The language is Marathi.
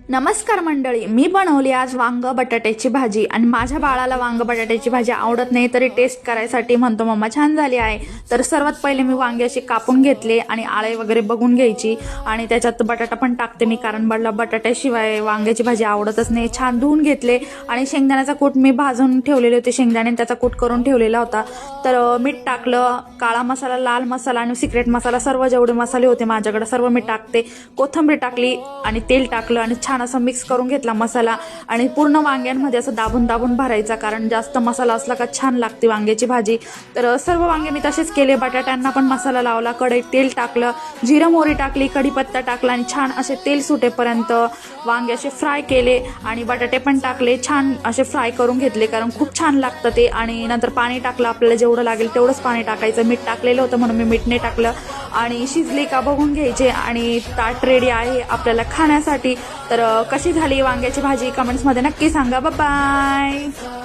नमस्कार मंडळी, मी बनवली आज वांग बटाट्याची भाजी आणि माझ्या बाळाला वांग बटाट्याची भाजी आवडत नाही तरी टेस्ट करायसाठी म्हणतो मम्मा छान झाली आहे। तर सर्वात पहिले मी वांगे असे कापून घेतले आणि आळे वगैरे बघून घ्यायची आणि त्याच्यात बटाटा पण टाकते मी, कारण मला बटाट्याशिवाय वांग्याची भाजी आवडतच नाही। छान धुवून घेतले आणि शेंगदाण्याचा कूट मी भाजून ठेवलेले होते, शेंगदाणे त्याचा कूट करून ठेवलेला होता। तर मीठ टाकलं, काळा मसाला, लाल मसाला आणि सिक्रेट मसाला, सर्व जेवढे मसाले होते माझ्याकडे सर्व मी टाकते। कोथिंबीर टाकली आणि तेल टाकलं आणि छान असं मिक्स करून घेतला मसाला आणि पूर्ण वांग्यांमध्ये असं दाबून दाबून भरायचा, कारण जास्त मसाला असला का छान लागते वांग्याची भाजी। तर सर्व वांगे मी तसेच केले, बटाट्यांना पण मसाला लावला, कढईत तेल टाकलं, जिरं मोहरी टाकली, कढीपत्ता टाकला आणि छान असे तेल सुटेपर्यंत वांगे असे फ्राय केले आणि बटाटे पण टाकले, छान असे फ्राय करून घेतले कारण खूप छान लागतं ते। आणि नंतर पाणी टाकलं, आपल्याला जेवढं लागेल तेवढंच पाणी टाकायचं, मीठ टाकलेलं होतं म्हणून मी मीठ नाही टाकलं आणि शिजले का बघून घ्यायचे आणि ताट रेडी आहे आपल्याला खाण्यासाठी। तर कशी झाली वांग्याची भाजी कमेंट्समध्ये नक्की सांगा। Bye bye.